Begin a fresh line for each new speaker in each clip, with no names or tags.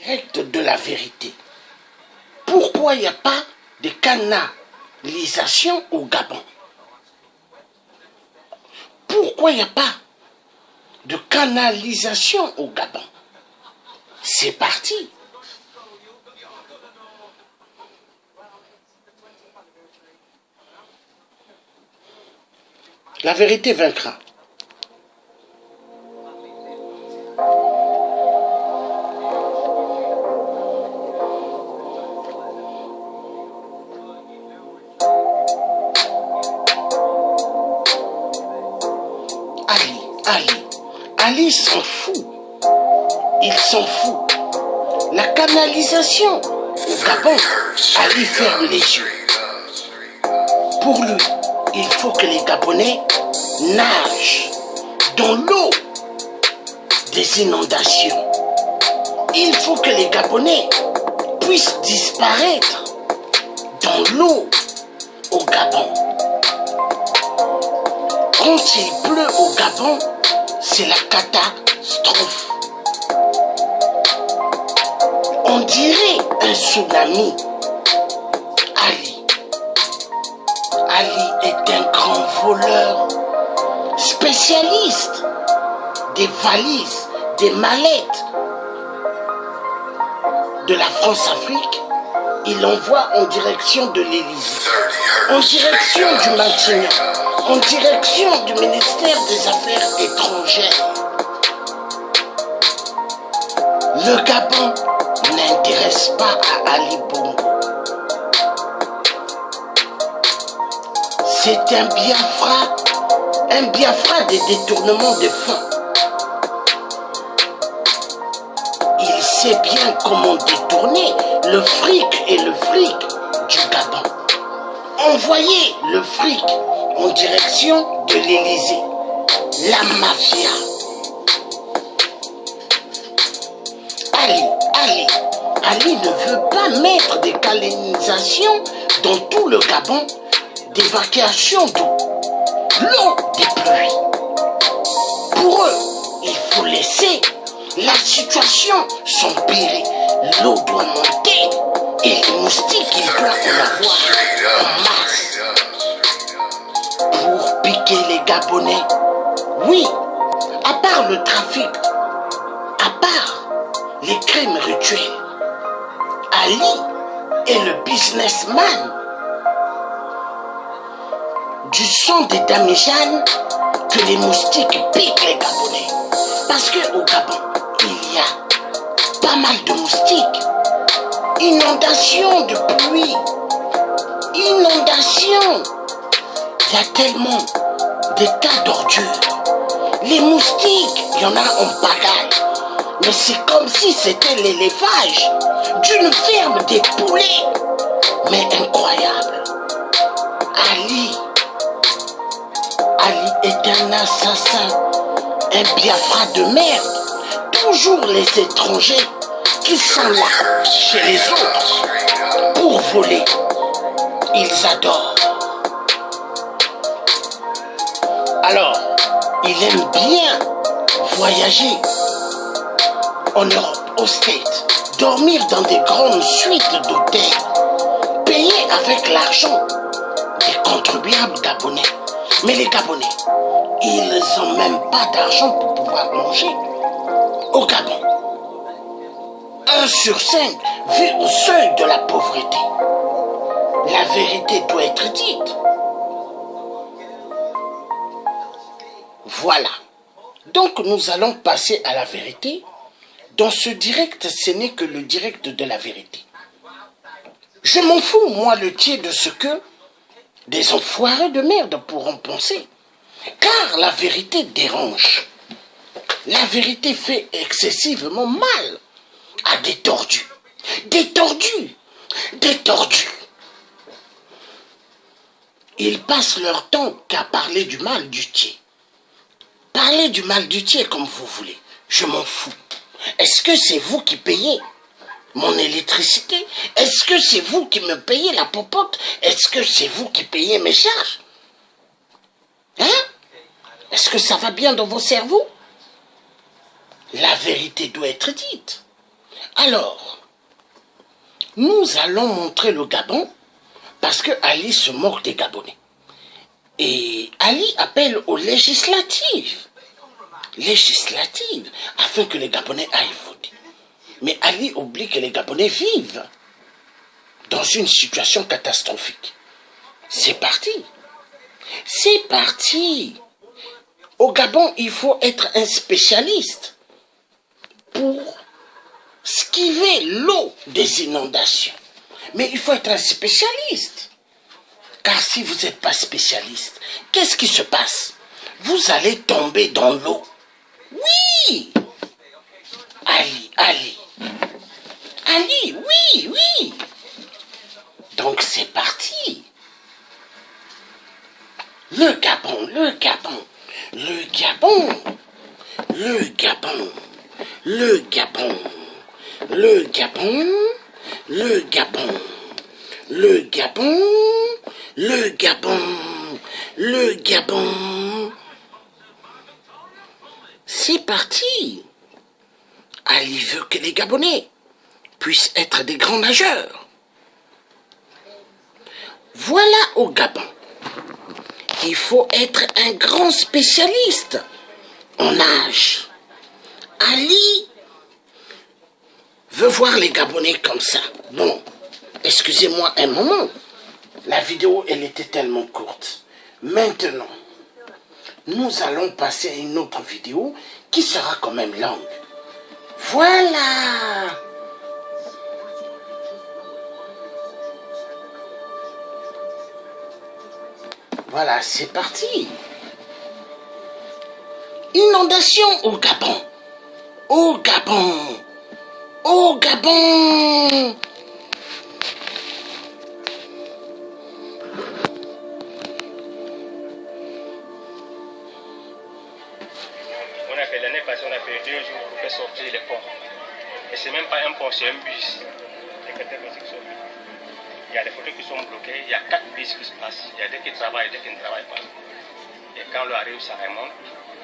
Direct de la vérité. Pourquoi il n'y a pas de canalisation au Gabon? Pourquoi il n'y a pas de canalisation au Gabon? C'est parti. La vérité vaincra. Ali s'en fout. Il s'en fout. La canalisation au Gabon, Ali ferme les yeux. Pour lui, il faut que les Gabonais nagent dans l'eau des inondations. Il faut que les Gabonais puissent disparaître dans l'eau au Gabon. Quand il pleut au Gabon, c'est la catastrophe. On dirait un tsunami. Ali est un grand voleur, spécialiste des valises, des mallettes de la France-Afrique. Il envoie en direction de l'Élysée, en direction du Matignon, en direction du ministère des Affaires étrangères. Le Gabon n'intéresse pas à Ali Bongo. C'est un Biafra des détournements de fonds. Il sait bien comment détourner le fric du Gabon. Envoyer le fric en direction de l'Élysée, la mafia. Ali ne veut pas mettre des canalisations dans tout le Gabon, d'évacuation d'eau, l'eau des pluies. Pour eux, il faut laisser la situation s'empirer. L'eau doit monter et les moustiques, ils doivent en avoir en masse. Pour piquer les Gabonais, oui, à part le trafic, à part les crimes rituels, Ali est le businessman du sang des damijanes que les moustiques piquent les Gabonais. Parce qu'au Gabon, il y a pas mal de moustiques. Inondation de pluie. Inondation. Il y a tellement de tas d'ordures. Les moustiques, il y en a en pagaille. Mais c'est comme si c'était l'élevage d'une ferme des poulets. Mais incroyable. Ali est un assassin, un Biafra de merde. Toujours les étrangers qui sont là chez les autres pour voler. Ils adorent. Alors, il aime bien voyager en Europe, aux States, dormir dans des grandes suites d'hôtels, payer avec l'argent des contribuables gabonais. Mais les Gabonais, ils n'ont même pas d'argent pour pouvoir manger. Au Gabon, 1 sur 5 vit au seuil de la pauvreté. La vérité doit être dite. Voilà. Donc nous allons passer à la vérité. Dans ce direct, ce n'est que le direct de la vérité. Je m'en fous, moi, le tiers de ce que des enfoirés de merde pourront penser. Car la vérité dérange. La vérité fait excessivement mal à des tordus. Des tordus. Des tordus. Ils passent leur temps qu'à parler du mal du tiers. Parlez du mal du tiers comme vous voulez. Je m'en fous. Est-ce que c'est vous qui payez mon électricité? Est-ce que c'est vous qui me payez la popote? Est-ce que c'est vous qui payez mes charges? Hein? Est-ce que ça va bien dans vos cerveaux? La vérité doit être dite. Alors, nous allons montrer le Gabon parce que Ali se moque des Gabonais. Et Ali appelle aux législatives. Législatives, afin que les Gabonais aillent voter. Mais Ali oublie que les Gabonais vivent dans une situation catastrophique. C'est parti. C'est parti. Au Gabon, il faut être un spécialiste pour esquiver l'eau des inondations. Mais il faut être un spécialiste. Car si vous n'êtes pas spécialiste, qu'est-ce qui se passe? Vous allez tomber dans l'eau. Oui. Ali, Ali. Ali, oui, oui. Donc c'est parti. Le Gabon, le Gabon, le Gabon, le Gabon, le Gabon, le Gabon, le Gabon, le Gabon, le Gabon, le Gabon. C'est parti. Ali veut que les Gabonais puissent être des grands nageurs. Voilà au Gabon. Il faut être un grand spécialiste en nage. Ali veut voir les Gabonais comme ça. Bon, excusez-moi un moment. La vidéo, elle était tellement courte. Maintenant, nous allons passer à une autre vidéo qui sera quand même longue. Voilà. Voilà, c'est parti. Inondation au Gabon. Au Gabon. Au Gabon.
L'année passée, on a fait 2 jours pour faire sortir les ponts. Et c'est même pas un pont, c'est un bus. Il y a des photos qui sont bloquées, il y a 4 bus qui se passent. Il y a des qui travaillent et des qui ne travaillent pas. Et quand l'eau arrive, ça remonte,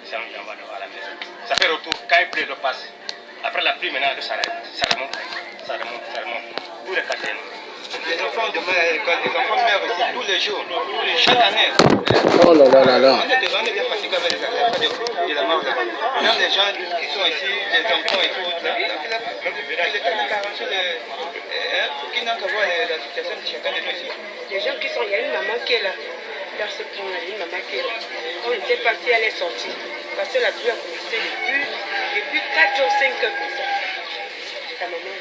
ça nous envoie à la maison. Ça fait retour, quand il pleut, l'eau passe. Après la pluie, maintenant, ça remonte, ça remonte, ça remonte. Tous les quartiers. Les enfants de les enfants meurent ici tous les jours, chaque année.
Oh là là là là.
On est bien fatigués avec les affaires de la mort. Même les gens qui sont ici, les enfants et tout, les carence qui n'ont qu'à voir la situation de chacun de nous ici.
Les gens qui sont, il y a une maman qui est là. Dans ce point, il y a une maman qui est là. On ne sait pas si elle est sortie. Parce que la pluie a commencé depuis 4 ou 5 heures comme ça. Ta maman là.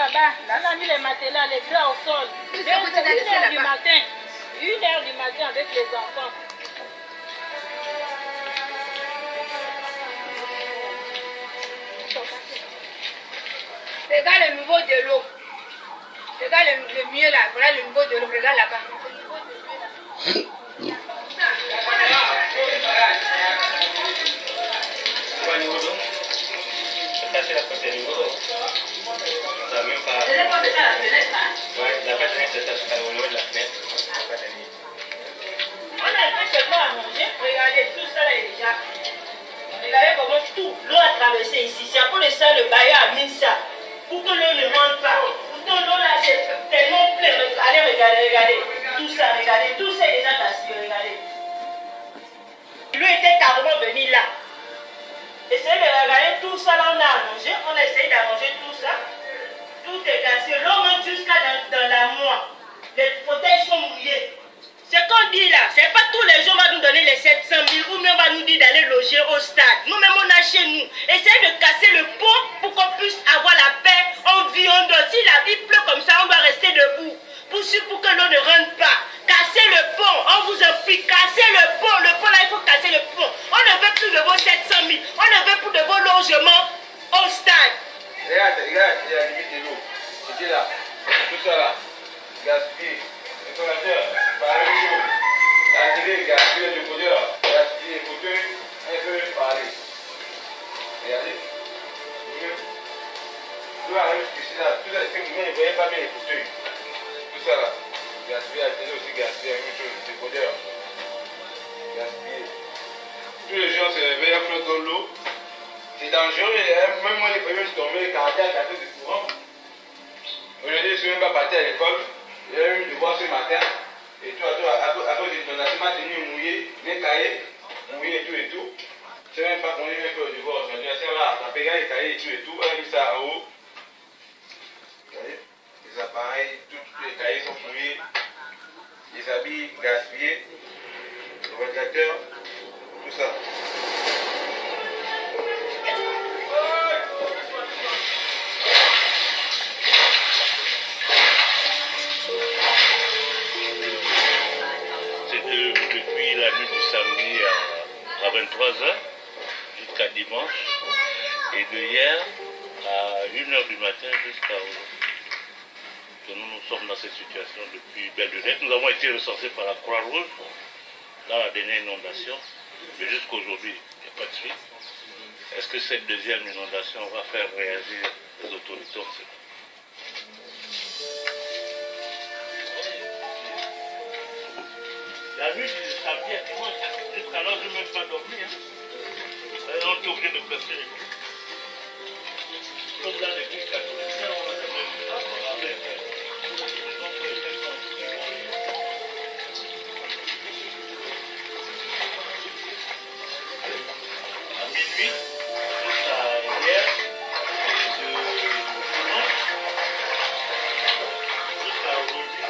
Là-bas, on a mis les matelas, les draps au sol. 1 heure du matin. 1 heure du matin avec les enfants.
Regarde le niveau de l'eau. Regarde le mieux là. Voilà le niveau de l'eau. Regarde là-bas.
On a fait ce plat à manger. Regardez, tout ça là est déjà. Regardez comment tout l'eau a traversé ici. C'est à cause de ça le bailleur a mis ça. Pour que l'eau ne rentre pas. Pourtant l'eau là c'est tellement plein. Allez, regardez. Tout ça est déjà cassé. Regardez. L'eau était carrément venue là. Essayez de regarder tout ça là, on a arrangé. On a essayé d'arranger tout ça. Tout est cassé. L'eau monte jusqu'à dans la moire. Les fauteuils sont mouillés. Ce qu'on dit là, c'est pas tous les jours on va nous donner les 700 000 ou même on va nous dire d'aller loger au stade. Nous-mêmes on a chez nous. Essayez de casser le pont pour qu'on puisse avoir la paix. On vit, on dort. Si la vie pleut comme ça, on doit rester debout. Pour que l'eau ne rentre pas. Cassez le pont, on vous en prie. Cassez le pont. Le pont là, il faut casser le pont. On ne veut plus de vos 700 000. On ne veut plus de vos logements au stade.
Regarde, il y a la limite de l'eau. C'était là. Tout ça là. Gaspillé. Le collateur, par l'eau. La télé, gaspillé le côté là. Gaspillé le côté. Un peu pareil.
Regardez. L'eau arrive jusqu'ici là. Tout ça, c'est que vous ne voyez pas bien les fauteuils. Tout ça là. Gaspiller, la télé aussi gaspiller, la même chose, c'est codeur. Gaspiller. Tous les jours, c'est réveillé à flot dans l'eau. C'est dangereux, même moi, les premiers, je suis tombé, karaté à 4 heures de courant. Aujourd'hui, je ne suis même pas parti à l'école. J'ai eu le devoir ce matin. Et tout, à cause d'une donation, ma tenue mouillée, mes cahiers mouillés et tout. Je ne sais même pas qu'on est même fait au devoir aujourd'hui. C'est là, on a payé les cahiers et tout, on a mis ça en haut. Regardez, les appareils, tous les cahiers sont mouillés. Les habits gaspillés, le radiateur, tout ça.
Depuis la nuit du samedi à 23h jusqu'à dimanche et de hier à 1h du matin jusqu'à aujourd'hui. Nous sommes dans cette situation depuis belle lurette. Nous avons été recensés par la Croix-Rouge dans la dernière inondation, mais jusqu'aujourd'hui, il n'y a pas de suite. Est-ce que cette deuxième inondation va faire réagir les autorités? La nuit du samedi à dimanche, jusqu'alors, je n'ai même pas dormi. On est obligé de placer les coups. Comme dans les coups catholiques, on a même pas avec à minuit, jusqu'à hier, de dimanche, jusqu'à aujourd'hui.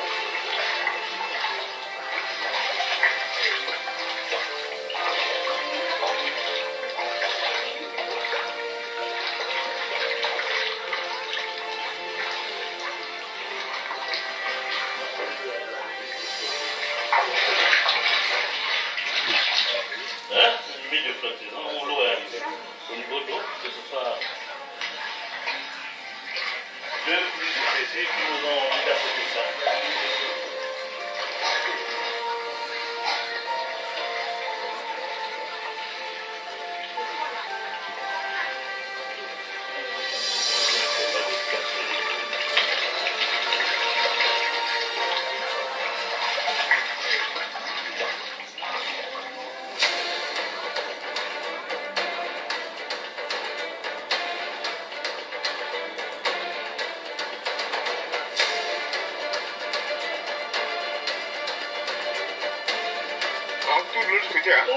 Limite de flottaison où l'eau est arrivée au niveau d'eau, que ce soit deux pluies successives qui nous ont mis à côté de ça.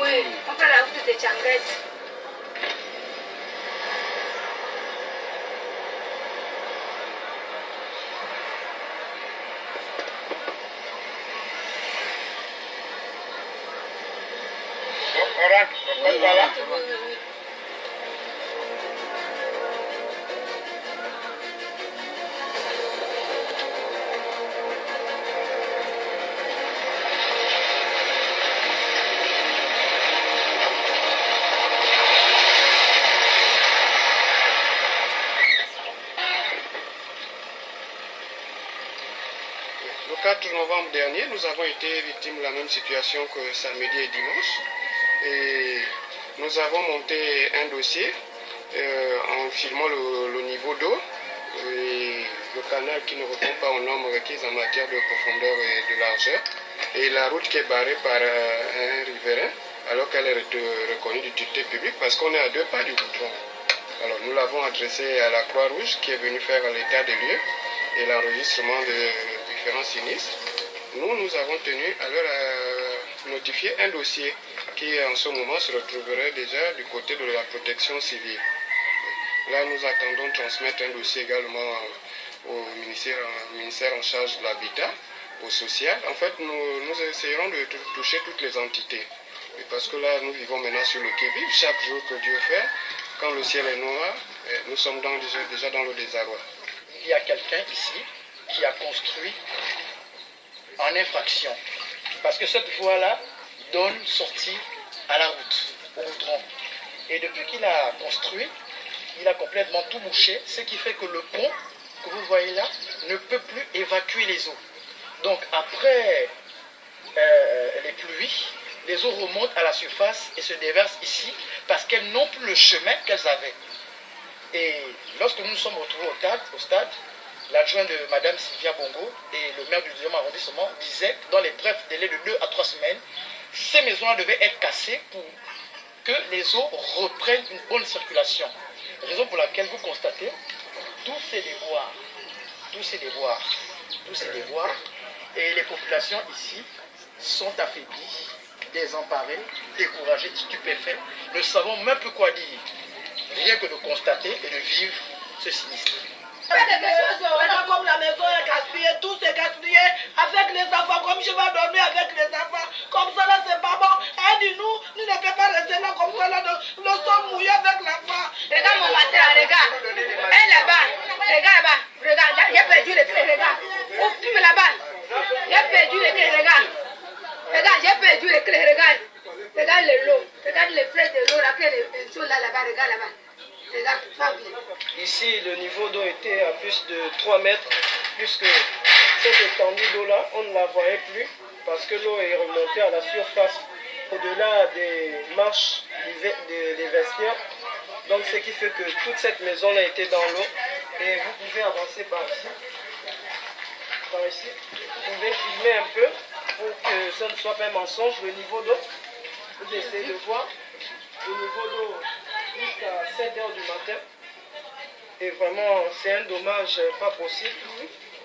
Oui, on fait la route de Tchangazi.
Le 4 novembre dernier, nous avons été victimes de la même situation que samedi et dimanche. Et nous avons monté un dossier en filmant le niveau d'eau et le canal qui ne répond pas aux normes requises en matière de profondeur et de largeur. Et la route qui est barrée par un riverain, alors qu'elle est reconnue d'utilité publique parce qu'on est à 2 pas du goudron. Alors nous l'avons adressé à la Croix-Rouge qui est venue faire l'état des lieux et l'enregistrement de différents sinistres. Nous avons tenu à leur notifier un dossier qui en ce moment se retrouverait déjà du côté de la protection civile. Là, nous attendons de transmettre un dossier également au ministère en charge de l'habitat, au social. En fait, nous essayerons de toucher toutes les entités. Et parce que là, nous vivons maintenant sur le qui-vive. Chaque jour que Dieu fait, quand le ciel est noir, nous sommes déjà dans le désarroi.
Il y a quelqu'un ici qui a construit en infraction. Parce que cette voie-là donne sortie à la route, au goudron. Et depuis qu'il a construit, il a complètement tout bouché, ce qui fait que le pont que vous voyez là ne peut plus évacuer les eaux. Donc après les pluies, les eaux remontent à la surface et se déversent ici parce qu'elles n'ont plus le chemin qu'elles avaient. Et lorsque nous nous sommes retrouvés au stade, l'adjoint de Mme Sylvia Bongo et le maire du 2e arrondissement disaient que dans les brefs délais de 2 à 3 semaines, ces maisons-là devaient être cassées pour que les eaux reprennent une bonne circulation. Raison pour laquelle vous constatez tous ces déboires, et les populations ici sont affaiblies, désemparées, découragées, stupéfaites, ne savons même plus quoi dire, rien que de constater et de vivre ce sinistre.
Comme la maison est gaspillée, tout est gaspillé avec les enfants, comme je vais dormir avec les enfants. Comme ça là, c'est pas bon. Elle dit nous ne pouvons pas rester là comme ça là, nous sommes mouillés avec l'enfant.
Regarde mon matin, regarde. Elle là-bas, regarde, j'ai perdu les clés, regarde. On fume là-bas. J'ai perdu les clés, regarde. Regarde, j'ai perdu les clés, regarde. Regarde le lot, regarde les frais de l'eau là, que les choses là-bas, regarde là-bas.
Ici, le niveau d'eau était à plus de 3 mètres, puisque cette étendue d'eau-là, on ne la voyait plus, parce que l'eau est remontée à la surface, au-delà des marches des vestiaires. Donc, ce qui fait que toute cette maison-là était dans l'eau. Et vous pouvez avancer par ici. Vous pouvez filmer un peu, pour que ça ne soit pas un mensonge, le niveau d'eau. Vous essayez de voir le niveau d'eau jusqu'à 7 h du matin. Et vraiment, c'est un dommage pas possible.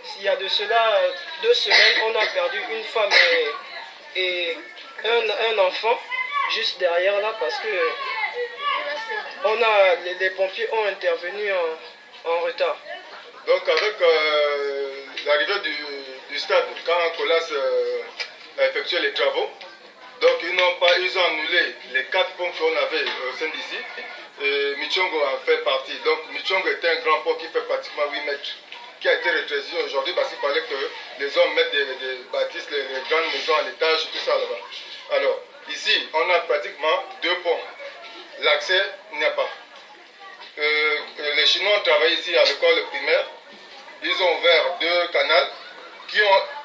S'il y a de cela 2 semaines, on a perdu une femme et un enfant juste derrière là, parce que les pompiers ont intervenu en retard.
Donc avec l'arrivée du stade, quand Colas a effectué les travaux, donc ils ont annulé les 4 ponts qu'on avait au sein d'ici. Et Michongo en fait partie. Donc Michongo était un grand pont qui fait pratiquement 8 mètres, qui a été rétréci aujourd'hui parce qu'il fallait que les hommes mettent des bâtisses, les grandes maisons à l'étage, tout ça là-bas. Alors, ici, on a pratiquement 2 ponts. L'accès n'y a pas. Les Chinois ont travaillé ici à l'école primaire. Ils ont ouvert 2 canaux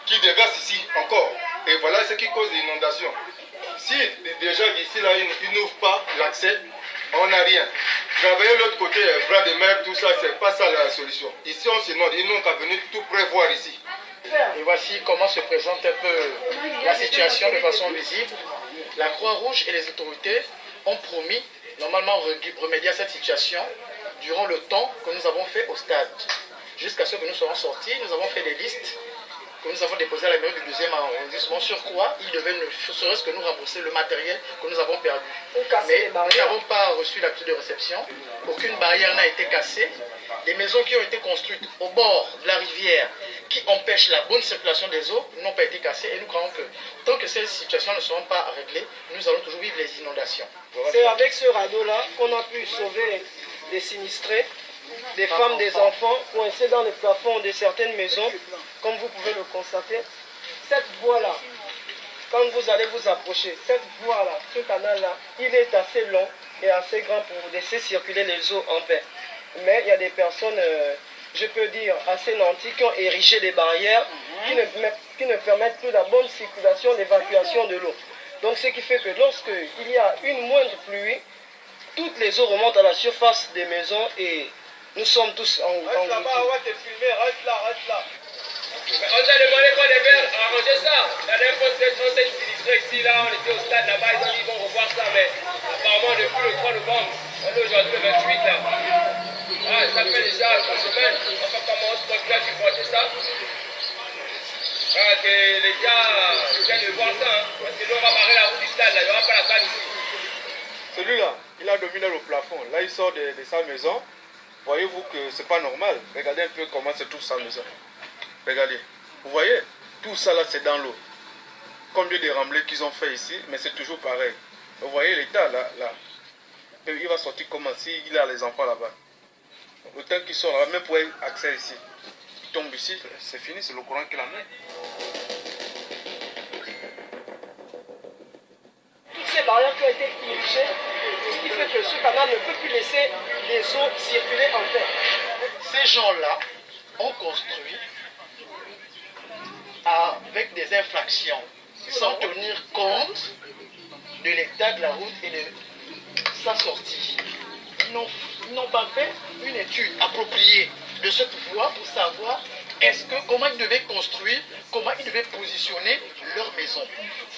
qui déversent ici encore. Et voilà ce qui cause l'inondation. Si déjà d'ici là, ils n'ouvrent pas l'accès, on n'a rien. Travailler l'autre côté, bras de mer, tout ça, c'est pas ça la solution. Ici, on se demande, ils n'ont qu'à venir tout prévoir ici.
Et voici comment se présente un peu la situation de façon visible. La Croix-Rouge et les autorités ont promis normalement remédier à cette situation durant le temps que nous avons fait au stade. Jusqu'à ce que nous soyons sortis, nous avons fait des listes que nous avons déposées à la mairie du 2e arrondissement sur quoi ils devaient ne serait-ce que nous rembourser le matériel que nous avons perdu. Mais nous n'avons pas reçu l'acte de réception, aucune barrière n'a été cassée. Les maisons qui ont été construites au bord de la rivière qui empêchent la bonne circulation des eaux n'ont pas été cassées et nous croyons que tant que ces situations ne seront pas réglées, nous allons toujours vivre les inondations.
C'est avec ce radeau-là qu'on a pu sauver des sinistrés, des femmes, des enfants coincés dans les plafonds de certaines maisons, comme vous pouvez le constater. Cette voie-là, quand vous allez vous approcher, cette voie-là, ce canal-là, il est assez long et assez grand pour laisser circuler les eaux en paix. Mais il y a des personnes, je peux dire, assez nantis qui ont érigé des barrières qui ne permettent plus la bonne circulation, l'évacuation de l'eau. Donc ce qui fait que lorsqu'il y a une moindre pluie, toutes les eaux remontent à la surface des maisons et nous sommes tous en
Reste là-bas, on va te filmer, reste là.
On t'a demandé qu'on devait arranger ça. La dernière fois, on s'est sinistré ici, là, on était au stade là-bas, ils ont dit qu'ils vont revoir ça, mais apparemment depuis le 3 novembre, on est aujourd'hui le 28 là. Ah, ça fait déjà 2 semaines, on fait comment on se peut bien supporter ça. Ah, que les gars viennent de voir ça, hein, parce que là on va barrer la route du stade, là, il n'y aura pas la panne ici.
Celui-là, il a dominé le plafond. Là, il sort de sa maison. Voyez-vous que c'est pas normal. Regardez un peu comment se trouve sa maison. Regardez. Vous voyez, tout ça là, c'est dans l'eau. Combien de remblais qu'ils ont fait ici, mais c'est toujours pareil. Vous voyez l'état là. Il va sortir comment s'il a les enfants là-bas. Le temps qu'il sort là, même pour accès ici. Il tombe ici, c'est fini, c'est le courant qui l'amène.
Toutes ces barrières qui ont été érigées, ce qui fait que ce canal ne peut plus laisser les eaux circuler en paix.
Ces gens-là ont construit avec des infractions sans tenir compte de l'état de la route et de sa sortie. ils n'ont pas fait une étude appropriée de cette voie pour savoir comment ils devaient construire, comment ils devaient positionner leur maison.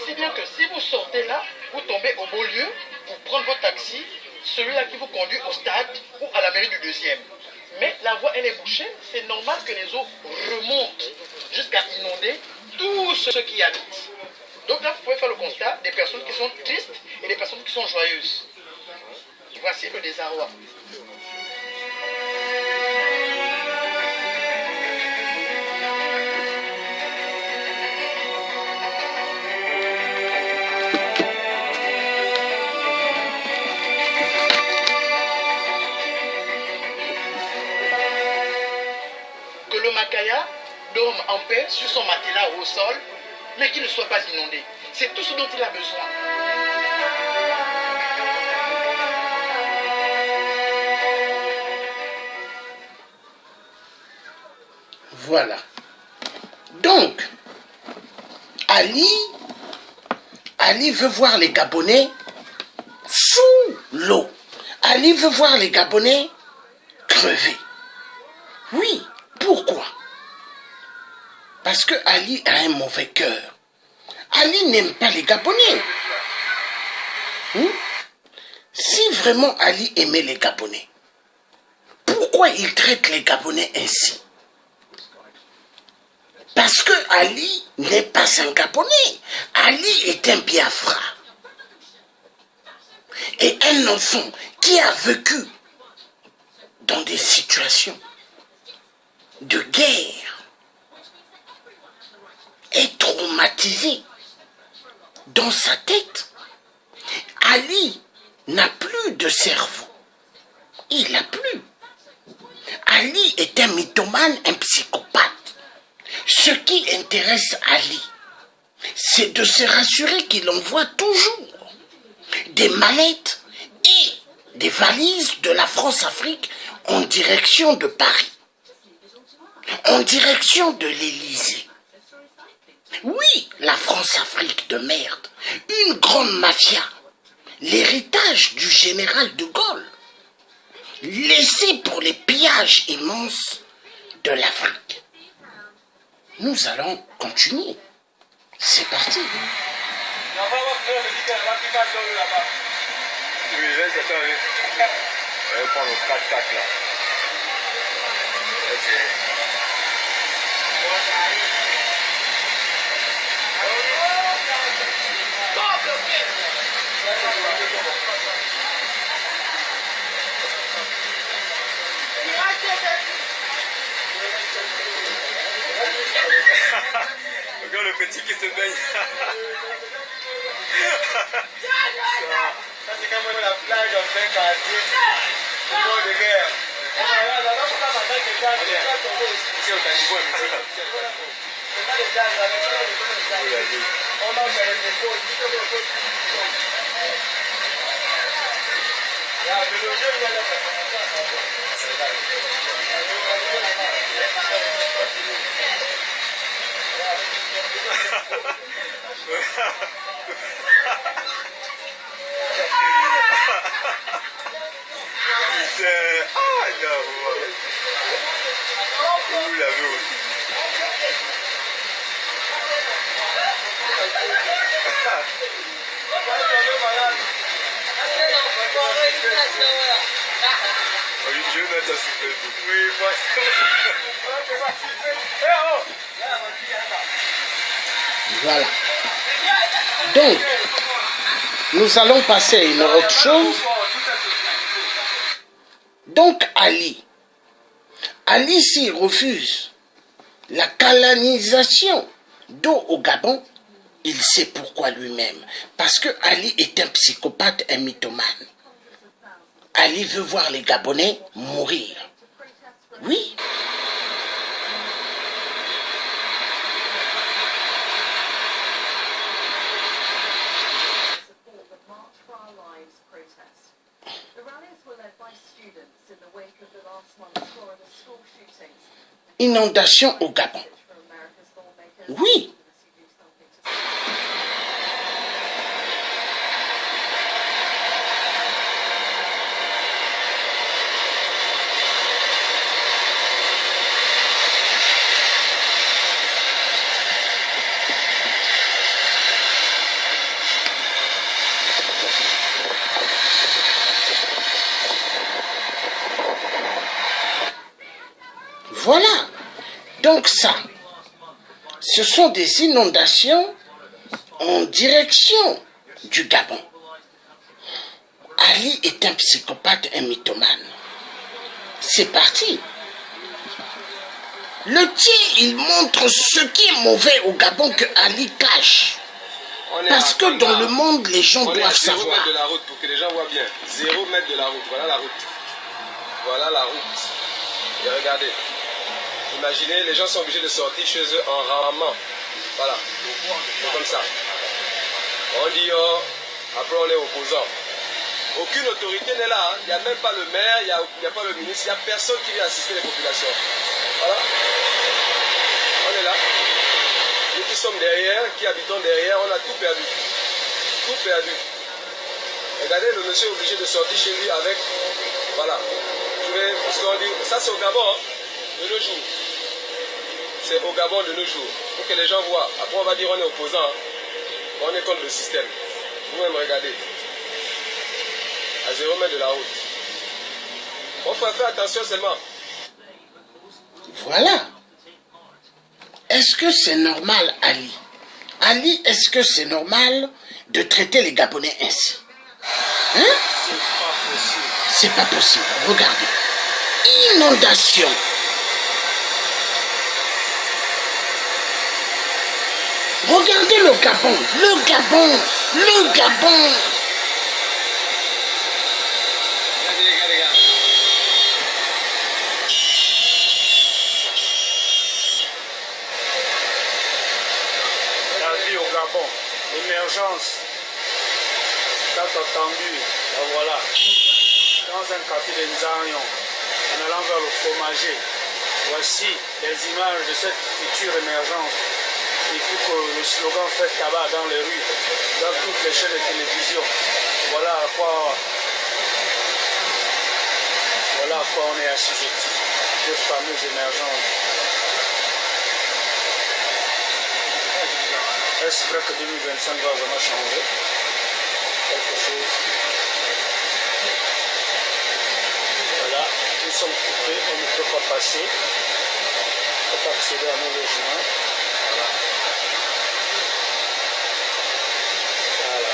Si bien que si vous sortez là, vous tombez au beau lieu pour prendre votre taxi, celui-là qui vous conduit au stade ou à la mairie du 2e. Mais la voie elle est bouchée, c'est normal que les eaux remontent jusqu'à inonder tous ceux qui y habitent. Donc là, vous pouvez faire le constat des personnes qui sont tristes et des personnes qui sont joyeuses. Voici le désarroi. Que le Makaya dorme en paix sur son matelas ou au sol, mais qu'il ne soit pas inondé. C'est tout ce dont il a besoin.
Voilà. Donc, Ali veut voir les Gabonais sous l'eau. Ali veut voir les Gabonais crever. Oui, pourquoi? Parce que Ali a un mauvais cœur. Ali n'aime pas les Gabonais. Si vraiment Ali aimait les Gabonais, pourquoi il traite les Gabonais ainsi? Parce que Ali n'est pas un Gabonais. Ali est un Biafra. Et un enfant qui a vécu dans des situations de guerre est traumatisé dans sa tête. Ali n'a plus de cerveau. Il n'a plus. Ali est un mythomane, un psychopathe. Ce qui intéresse Ali, c'est de se rassurer qu'il envoie toujours des mallettes et des valises de la France-Afrique en direction de Paris, en direction de l'Élysée. Oui, la France-Afrique de merde, une grande mafia, l'héritage du général de Gaulle, laissé pour les pillages immenses de l'Afrique. Nous allons continuer. C'est parti.
Oui, laisse attends. On va prendre le 4x4 là. Regarde le petit qui se baigne. Ça c'est quand même la plage en plein quartier. Le bord de guerre. Je vais mettre ça sur Facebook. Oui,
voilà. Donc, nous allons passer à une autre chose. Donc, Ali s'il refuse la colonisation d'eau au Gabon, il sait pourquoi lui-même. Parce que Ali est un psychopathe, un mythomane. Ali veut voir les Gabonais mourir. Oui. Inondation au Gabon. Oui. Voilà. Donc ça, ce sont des inondations en direction du Gabon. Ali est un psychopathe, un mythomane. C'est parti. Le tien, il montre ce qui est mauvais au Gabon que Ali cache. Parce que dans le monde, les gens doivent savoir.
0 mètre de la route pour que les gens voient bien. 0 mètre de la route. Voilà la route. Voilà la route. Et regardez. Imaginez, les gens sont obligés de sortir chez eux en ramant. Voilà. C'est comme ça. On dit oh, après on est opposant. Aucune autorité n'est là. Il n'y a même pas le maire, il n'y a pas le ministre, il n'y a personne qui vient assister les populations. Voilà. On est là. Nous qui sommes derrière, qui habitons derrière, on a tout perdu. Tout perdu. Regardez, le monsieur est obligé de sortir chez lui avec... Voilà. Parce qu'on dit, ça c'est au Gabon, hein, de nos jours. C'est au Gabon de nos jours. Pour que les gens voient. Après on va dire on est opposant. Hein. On est contre le système. Vous-même regardez. À 0 mètre de la route. On faut faire attention seulement.
Voilà. Est-ce que c'est normal, Ali? Ali, est-ce que c'est normal de traiter les Gabonais ainsi? Hein? C'est pas possible. Regardez. Inondation. Regardez le Gabon. Le Gabon. Le Gabon.
L'émergence, ça attendu, voilà, dans un quartier de Nzanyon, en allant vers le fromager. Voici les images de cette future émergence. Il faut que le slogan fait tabac dans les rues, dans toutes les chaînes de télévision. Voilà à quoi on est assujetti, de fameuses émergences. Est-ce vrai que 2025 va vraiment changer quelque chose? Voilà, nous sommes coupés, on ne peut pas passer. On peut pas accéder à nos logements. Voilà. Voilà.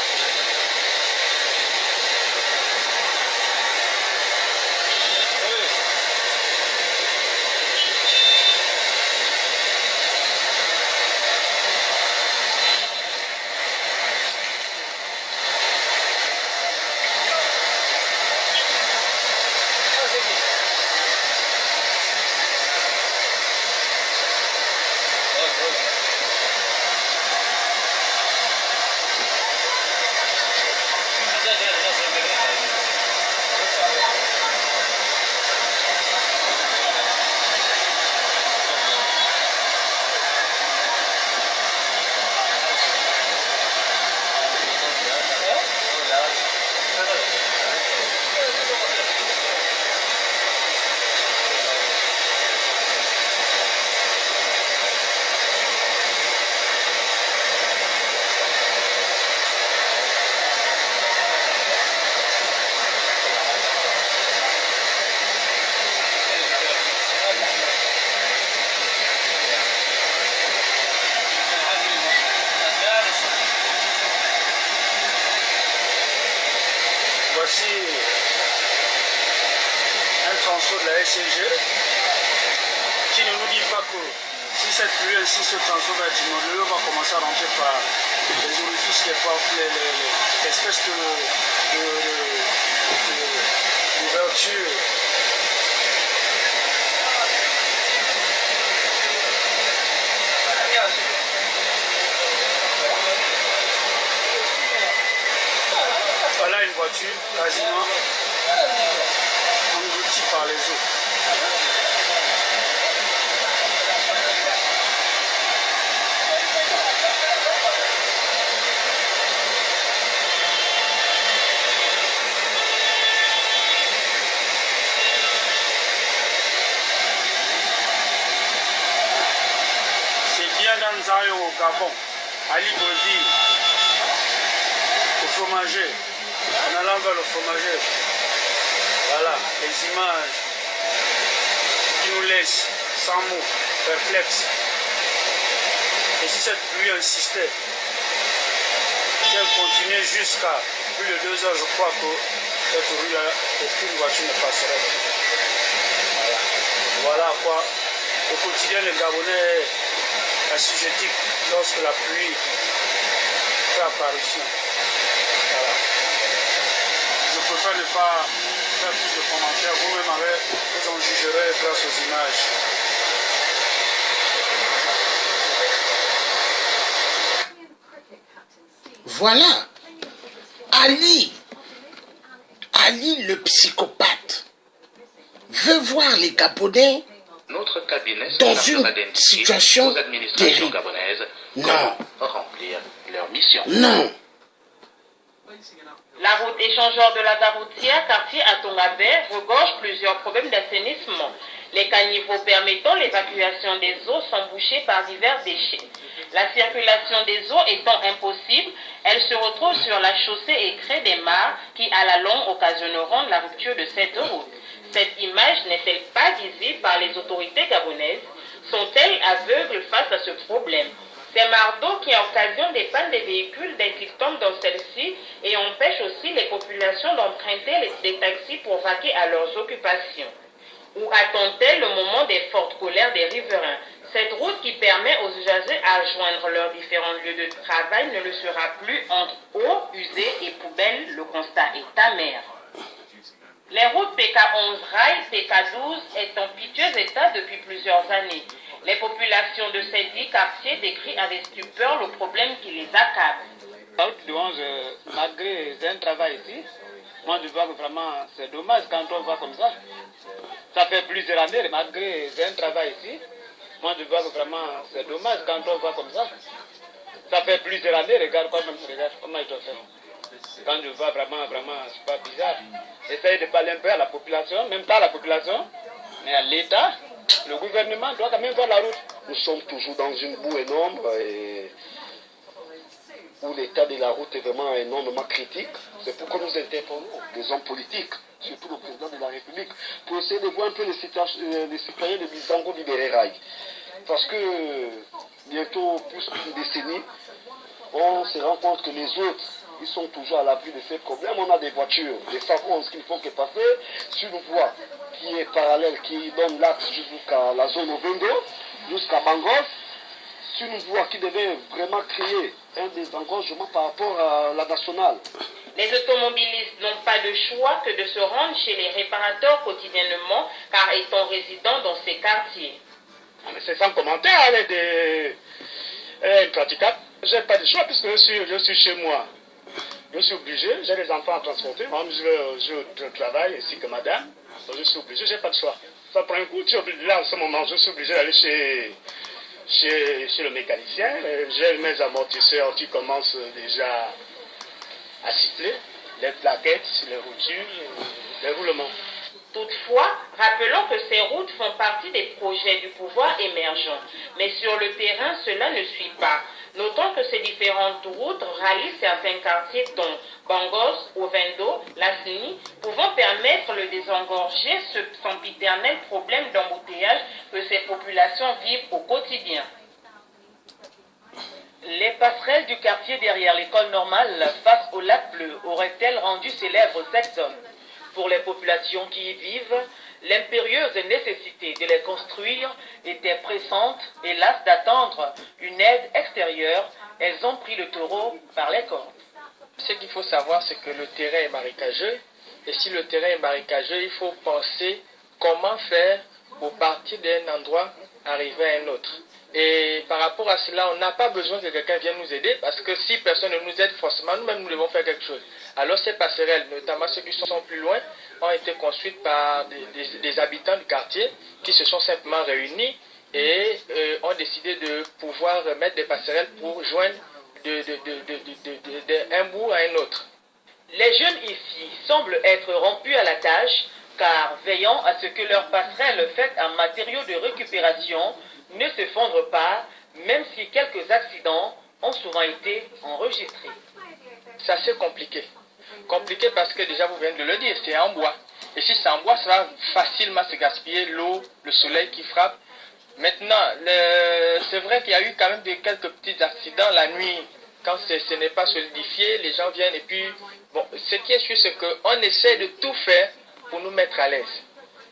Voici un tronçon de la SCG qui ne nous dit pas que si cette pluie ainsi ce tronçon va être inondé, on va commencer à rentrer par les orifices, les espèces d'ouverture. Voilà une voiture quasiment engloutie par les eaux. C'est bien dans Nzanyon au Gabon, à Libreville, au fromager. En allant vers le fromager, voilà les images qui nous laisse sans mots, perplexes. Et si cette pluie insistait, si elle continuait jusqu'à plus de 2 heures, je crois que cette rue-là, aucune voiture ne passerait. Voilà à quoi au quotidien le Gabonais est assujetti lorsque la pluie fait apparition. Voilà. Je préfère ne pas faire plus de commentaires. Vous-même, vous en jugerez grâce aux images.
Voilà. Ali le psychopathe, veut voir les Gabonais
Notre cabinet
dans une situation
aux administrations
terrible.
gabonaises
Non.
remplir leur mission.
Non.
La route échangeur de la Garoutière, quartier Atongabé, regorge plusieurs problèmes d'assainissement. Les caniveaux permettant l'évacuation des eaux sont bouchés par divers déchets. La circulation des eaux étant impossible, elles se retrouvent sur la chaussée et créent des mares qui, à la longue, occasionneront la rupture de cette route. Cette image n'est-elle pas visible par les autorités gabonaises? Sont-elles aveugles face à ce problème? Ces mares d'eau qui occasionnent des pannes des véhicules dès qu'ils tombent dans celle-ci et empêchent aussi les populations d'emprunter des taxis pour vaquer à leurs occupations. Ou attend-elle le moment des fortes colères des riverains? Cette route qui permet aux usagers à joindre leurs différents lieux de travail ne le sera plus entre eau usée et poubelle. Le constat est amer. Les routes PK11 Rail, PK12 est en piteux état depuis plusieurs années. Les populations de ces 10 quartiers décrivent avec stupeur le problème qui les accable.
La route de 11, malgré un travail ici, moi je vois que vraiment c'est dommage quand on voit comme ça. Ça fait plusieurs années, malgré un travail ici, moi je vois que vraiment c'est dommage quand on voit comme ça. Ça fait plusieurs années, regarde comment ils ont fait. Quand je vois vraiment, c'est pas bizarre. Essaye de parler un peu à la population, même pas à la population, mais à l'État. Le gouvernement doit quand même voir la route.
Nous sommes toujours dans une boue énorme où l'état de la route est vraiment énormément critique. C'est pourquoi nous interpellons des hommes politiques, surtout le président de la République, pour essayer de voir un peu les citoyens de Bizango libérer rail. Parce que bientôt plus qu'une décennie, on se rend compte que les autres, ils sont toujours à l'abri de ces problèmes. On a des voitures, des savons qui ne font que passer sur une voie qui est parallèle, qui donne l'axe jusqu'à la zone Ovendo, jusqu'à Bangos, sur une voie qui devait vraiment créer un désengorgement par rapport à la nationale.
Les automobilistes n'ont pas de choix que de se rendre chez les réparateurs quotidiennement, car étant résidents dans ces quartiers.
C'est sans commentaire avec des praticables. Je n'ai pas de choix puisque je suis chez moi. Je suis obligé, j'ai des enfants à transporter, moi je travaille ainsi que madame, donc je suis obligé, je n'ai pas de choix. Ça prend un coup, là en ce moment, je suis obligé d'aller chez le mécanicien. J'ai mes amortisseurs qui commencent déjà à siffler, les plaquettes, les routures, les roulements.
Toutefois, rappelons que ces routes font partie des projets du pouvoir émergent. Mais sur le terrain, cela ne suit pas. Notons que ces différentes routes rallient certains quartiers dont Bangos, Ovendo, Lasni, pouvant permettre le désengorger ce sempiternel problème d'embouteillage que ces populations vivent au quotidien.
Les passerelles du quartier derrière l'école normale face au lac Bleu auraient-elles rendu célèbre cet homme? Pour les populations qui y vivent, l'impérieuse nécessité de les construire était pressante et las d'attendre une aide extérieure, elles ont pris le taureau par les cornes.
Ce qu'il faut savoir, c'est que le terrain est marécageux, et si le terrain est marécageux, il faut penser comment faire pour partir d'un endroit arriver à un autre. Et par rapport à cela, on n'a pas besoin que quelqu'un vienne nous aider, parce que si personne ne nous aide, forcément, nous-mêmes, nous devons faire quelque chose. Alors ces passerelles, notamment ceux qui sont plus loin, ont été construites par des habitants du quartier qui se sont simplement réunis et ont décidé de pouvoir mettre des passerelles pour joindre d'un bout à un autre.
Les jeunes ici semblent être rompus à la tâche, car veillant à ce que leurs passerelles faites en matériaux de récupération ne se fondent pas, même si quelques accidents ont souvent été enregistrés.
C'est assez compliqué. Compliqué parce que déjà vous venez de le dire, c'est en bois.
Et si c'est en bois, ça va facilement se gaspiller l'eau, le soleil qui frappe. Maintenant, c'est vrai qu'il y a eu quand même quelques petits accidents la nuit. Quand ce n'est pas solidifié, les gens viennent et puis... Bon, ce qui est sûr, c'est qu'on essaie de tout faire pour nous mettre à l'aise.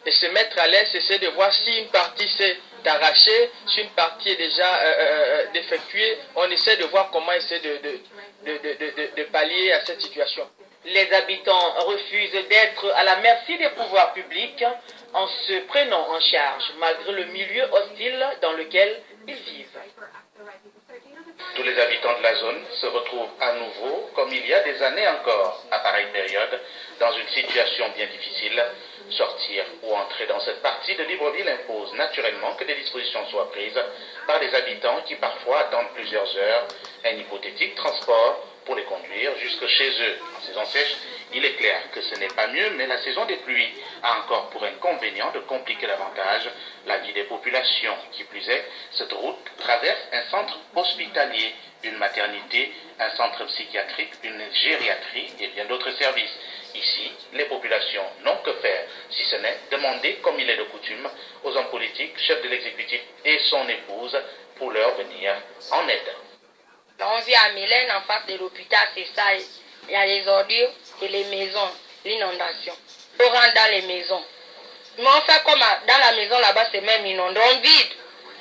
Et se mettre à l'aise, c'est de voir si une partie s'est arrachée, si une partie est déjà défectuée. On essaie de voir comment essayer de pallier à cette situation.
Les habitants refusent d'être à la merci des pouvoirs publics en se prenant en charge, malgré le milieu hostile dans lequel ils vivent.
Tous les habitants de la zone se retrouvent à nouveau, comme il y a des années encore, à pareille période, dans une situation bien difficile. Sortir ou entrer dans cette partie de Libreville impose naturellement que des dispositions soient prises par des habitants qui parfois attendent plusieurs heures un hypothétique transport pour les conduire jusque chez eux. En saison sèche, il est clair que ce n'est pas mieux, mais la saison des pluies a encore pour inconvénient de compliquer davantage la vie des populations. Qui plus est, cette route traverse un centre hospitalier, une maternité, un centre psychiatrique, une gériatrie et bien d'autres services. Ici, les populations n'ont que faire, si ce n'est demander, comme il est de coutume, aux hommes politiques, chefs de l'exécutif et son épouse pour leur venir en aide.
On vit à Mélène, en face de l'hôpital, c'est ça. Il y a les ordures et les maisons, l'inondation. On rentre dans les maisons. Mais on fait comme dans la maison là-bas, c'est même inondé. On vide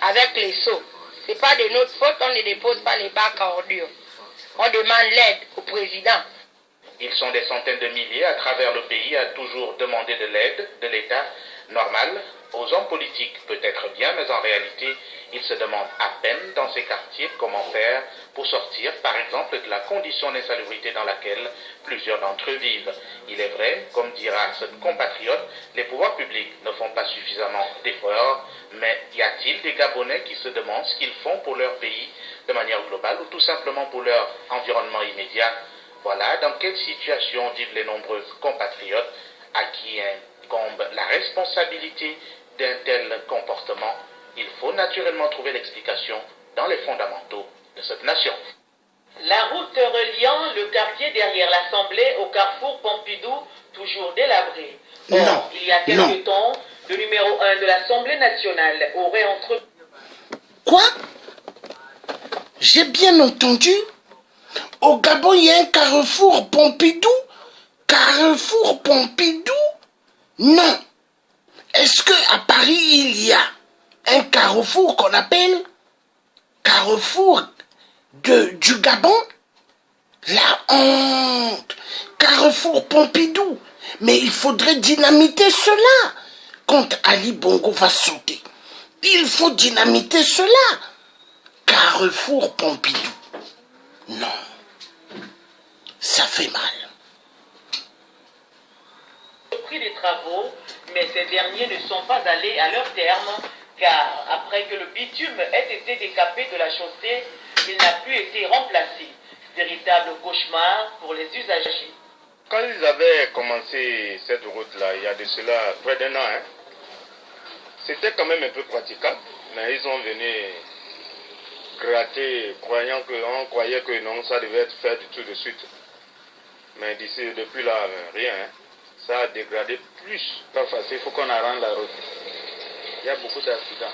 avec les seaux. Ce n'est pas de notre faute, on ne dépose pas les bacs à ordures. On demande l'aide au président.
Ils sont des centaines de milliers à travers le pays à toujours demander de l'aide de l'État normal. Aux hommes politiques peut-être bien, mais en réalité, ils se demandent à peine dans ces quartiers comment faire pour sortir, par exemple, de la condition d'insalubrité dans laquelle plusieurs d'entre eux vivent. Il est vrai, comme dira ce compatriote, les pouvoirs publics ne font pas suffisamment d'efforts, mais y a-t-il des Gabonais qui se demandent ce qu'ils font pour leur pays de manière globale ou tout simplement pour leur environnement immédiat? Voilà dans quelle situation vivent les nombreux compatriotes à qui incombe la responsabilité d'un tel comportement. Il faut naturellement trouver l'explication dans les fondamentaux de cette nation.
La route reliant le quartier derrière l'Assemblée au carrefour Pompidou, toujours délabrée. Or, il y a quelque temps, le numéro 1 de l'Assemblée nationale aurait entre...
Quoi? J'ai bien entendu? Au Gabon, il y a un carrefour Pompidou? Carrefour Pompidou? Non. Est-ce qu'à Paris, il y a un carrefour qu'on appelle carrefour du Gabon? La honte! Carrefour Pompidou! Mais il faudrait dynamiter cela quand Ali Bongo va sauter. Il faut dynamiter cela. Carrefour Pompidou. Non. Ça fait mal.
Pris des travaux, mais ces derniers ne sont pas allés à leur terme, car après que le bitume ait été décapé de la chaussée, il n'a plus été remplacé. Véritable cauchemar pour les usagers.
Quand ils avaient commencé cette route-là, il y a de cela près d'un an, c'était quand même un peu praticable, mais ils ont venu gratter, on croyait que non, ça devait être fait du tout de suite. Mais depuis là, rien. Ça a dégradé plus. Pas facile, il faut qu'on arrange la route. Il y a beaucoup d'accidents.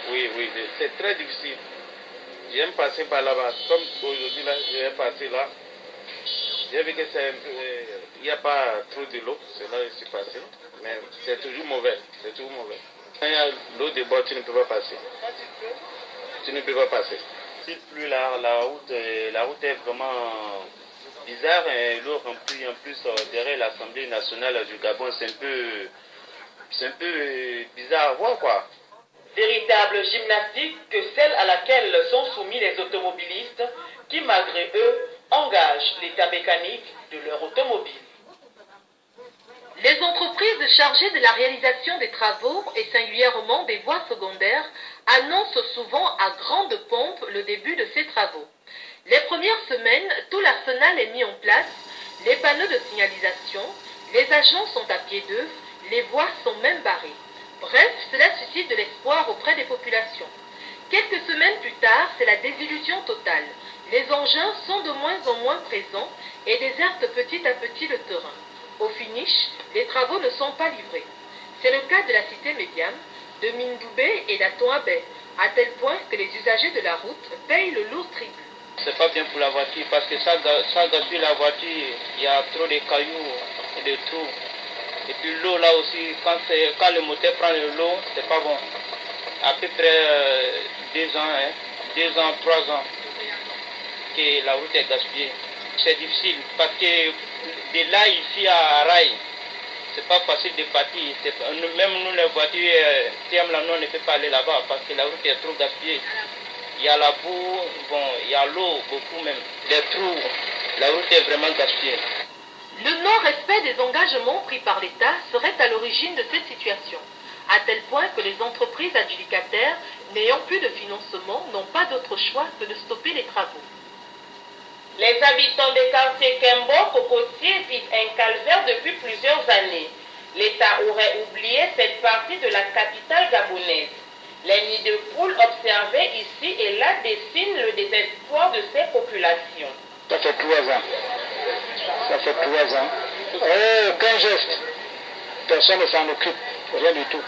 Oui, c'est très difficile. J'aime passer par là-bas. Comme aujourd'hui, là, je vais passer là. J'ai vu que il n'y a pas trop de l'eau. C'est là que je suis passé. Mais c'est toujours mauvais. C'est toujours mauvais. Quand il y a l'eau de bord, tu ne peux pas passer. Tu ne peux pas passer.
Si plus la route est vraiment bizarre, et l'eau remplie en plus derrière l'Assemblée nationale du Gabon, c'est un peu bizarre à voir, quoi.
Véritable gymnastique que celle à laquelle sont soumis les automobilistes qui, malgré eux, engagent l'état mécanique de leur automobile.
Les entreprises chargées de la réalisation des travaux et singulièrement des voies secondaires annoncent souvent à grande pompe le début de ces travaux. Les premières semaines, tout l'arsenal est mis en place, les panneaux de signalisation, les agents sont à pied d'œuvre, les voies sont même barrées. Bref, cela suscite de l'espoir auprès des populations. Quelques semaines plus tard, c'est la désillusion totale. Les engins sont de moins en moins présents et désertent petit à petit le terrain. Au finish, les travaux ne sont pas livrés. C'est le cas de la cité médiane, de Mindoubé et d'Atoabé, à tel point que les usagers de la route payent le lourd tribut.
C'est pas bien pour la voiture parce que ça gaspille la voiture, il y a trop de cailloux et de trous. Et puis l'eau là aussi, quand le moteur prend de l'eau, c'est pas bon. À peu près 2 ans, 3 ans que la route est gaspillée. C'est difficile parce que de là ici à Araï, c'est pas facile de partir. Même nous les voitures là, nous on ne peut pas aller là-bas parce que la route est trop gaspillée. Il y a la boue, bon, il y a l'eau, beaucoup même, des trous. La route est vraiment gaspillée.
Le non-respect des engagements pris par l'État serait à l'origine de cette situation, à tel point que les entreprises adjudicataires, n'ayant plus de financement, n'ont pas d'autre choix que de stopper les travaux.
Les habitants des quartiers Kembo, Cocotier vivent un calvaire depuis plusieurs années. L'État aurait oublié cette partie de la capitale gabonaise. Les nids de poules observés ici et là dessinent le désespoir de ces populations.
Ça fait 3 ans. Ça fait 3 ans. Aucun geste. Personne ne s'en occupe. Rien du tout.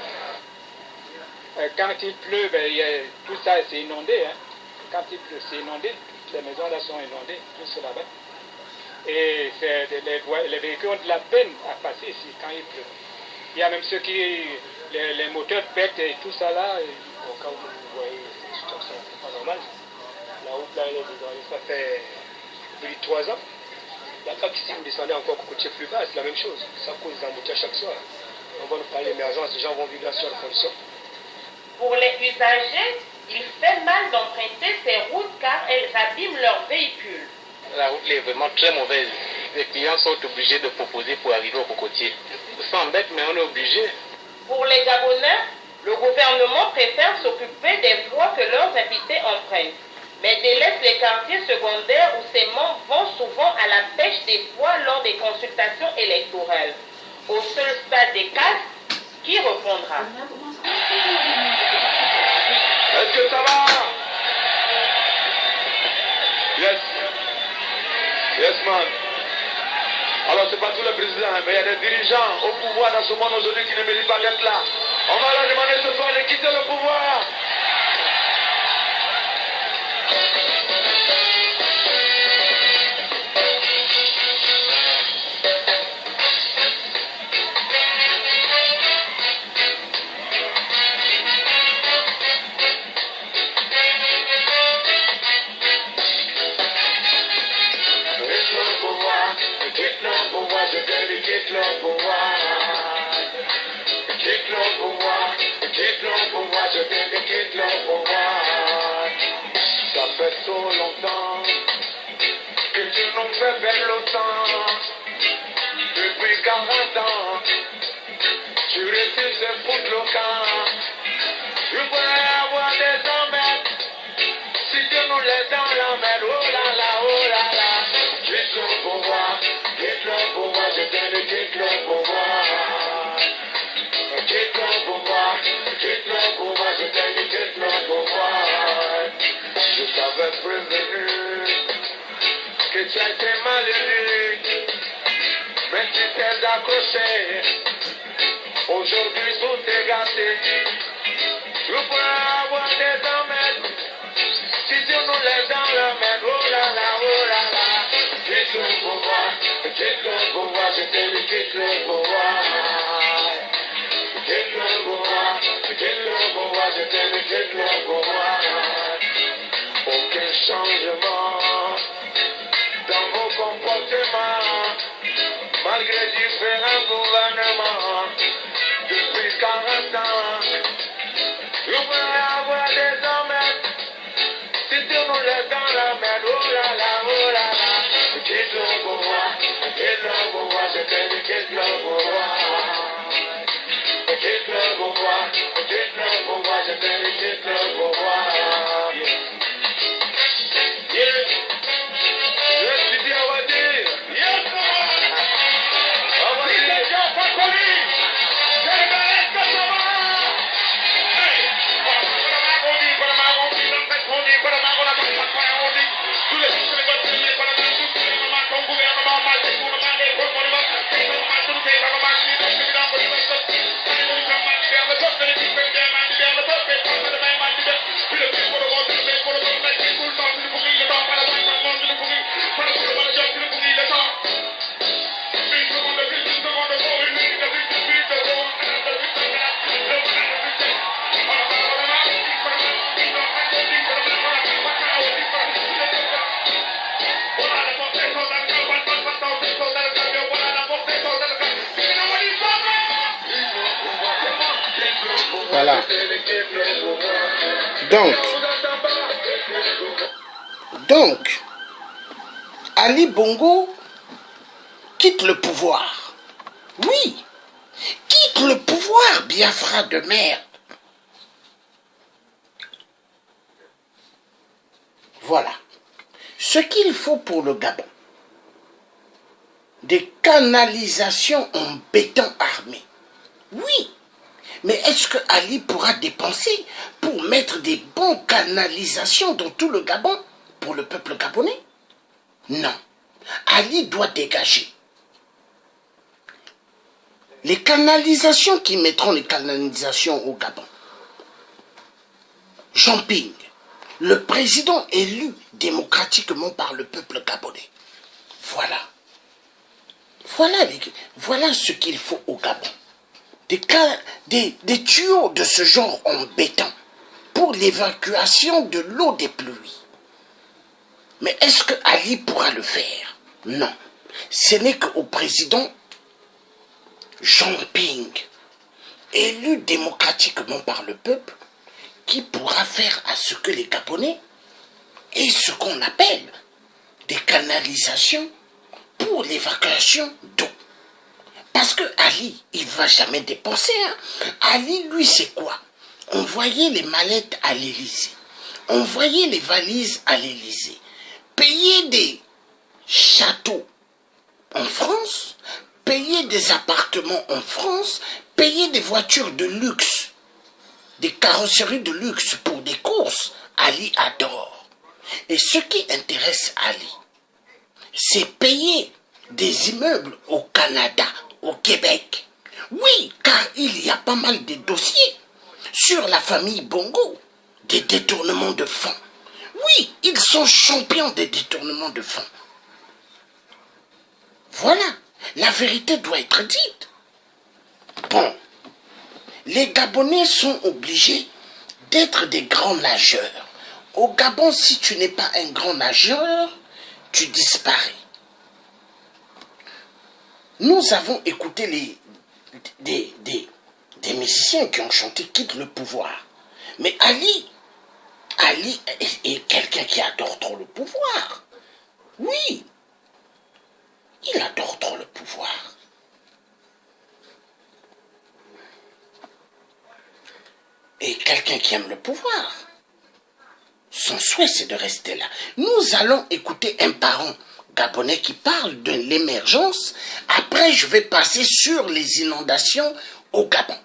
Quand il pleut, tout ça c'est inondé. Hein. Quand il pleut, c'est inondé. Les maisons là sont inondées, tout cela là-bas. Et les véhicules ont de la peine à passer ici quand il pleut. Il y a même ceux qui, les moteurs pètent et tout ça là. Et, bon, quand vous voyez cette situation, c'est pas normal. La route là, ça fait plus de 3 ans. La traque ici, vous descendez encore Cocotier plus bas, c'est la même chose. Ça cause des embouteillages chaque soir. On va nous parler d'émergence, les gens vont vivre là sur la condition.
Pour les usagers, il fait mal d'emprunter ces routes car elles abîment leurs véhicules.
La route est vraiment très mauvaise. Les clients sont obligés de proposer pour arriver au Cocotier. Ça embête, mais on est obligé.
Pour les Gabonais, le gouvernement préfère s'occuper des voies que leurs habités empruntent, mais délaisse les quartiers secondaires où ses membres vont souvent à la pêche des fois lors des consultations électorales. Au seul stade des castes, qui répondra?
Est-ce que ça va? Yes. Yes, man. Alors, c'est pas tous les présidents, mais il y a des dirigeants au pouvoir dans ce monde aujourd'hui qui ne méritent pas d'être là. On va leur demander ce soir de quitter le pouvoir. Ça fait trop longtemps que tu nous fais perdre le temps. Depuis 40 ans, tu refuses de foutre le camp. Tu pourrais avoir des emmènes si tu nous laisses dans la mer. Oh là là, oh là là. Quitte le pouvoir, je te dis quitte le pouvoir. Quitte le pouvoir, je te dis quitte le pouvoir. Je t'avais prévenu que tu as été malheureux, mais tu t'es accroché. Aujourd'hui tout est gâté. Tu pourrais avoir des emmènes si tu nous laisses dans la mer. Oh là là, oh là là. Quitte le pouvoir, je te dis quitte le pouvoir. Quitte le pouvoir, je te dis quitte le pouvoir. Aucun changement dans vos comportements, malgré différents gouvernements, depuis 40 ans. Vous pouvez avoir des emmènes si tu nous laisses dans la mer. Oh là là, oh là là. Quitte le pouvoir, je te dis quitte le pouvoir. Quitte le pouvoir, je te dis quitte le pouvoir. Tous les
Voilà. Donc, Ali Bongo quitte le pouvoir. Oui, quitte le pouvoir, Biafra de merde. Voilà. Ce qu'il faut pour le Gabon. Des canalisations en béton armé. Oui. Mais est-ce que Ali pourra dépenser pour mettre des bonnes canalisations dans tout le Gabon pour le peuple gabonais? Non. Ali doit dégager. Les canalisations qui mettront les canalisations au Gabon. Jean Ping, le président élu démocratiquement par le peuple gabonais. Voilà. Voilà ce qu'il faut au Gabon. Des tuyaux de ce genre en béton pour l'évacuation de l'eau des pluies. Mais est-ce que Ali pourra le faire? Non. Ce n'est qu'au président Jean Ping, élu démocratiquement par le peuple, qui pourra faire à ce que les Gabonais aient ce qu'on appelle des canalisations pour l'évacuation d'eau. Parce que Ali, il ne va jamais dépenser. Hein. Ali, lui, c'est quoi? Envoyer les mallettes à l'Élysée. Envoyer les valises à l'Élysée. Payer des châteaux en France. Payer des appartements en France. Payer des voitures de luxe. Des carrosseries de luxe pour des courses. Ali adore. Et ce qui intéresse Ali, c'est payer des immeubles au Canada, au Québec. Oui, car il y a pas mal de dossiers sur la famille Bongo, des détournements de fonds. Oui, ils sont champions des détournements de fonds. Voilà, la vérité doit être dite. Bon, les Gabonais sont obligés d'être des grands nageurs. Au Gabon, si tu n'es pas un grand nageur, tu disparais. Nous avons écouté des musiciens qui ont chanté « Quitte le pouvoir ». Mais Ali est quelqu'un qui adore trop le pouvoir. Oui, il adore trop le pouvoir. Et quelqu'un qui aime le pouvoir, son souhait c'est de rester là. Nous allons écouter un parent gabonais qui parle de l'émergence. Après, je vais passer sur les inondations au Gabon.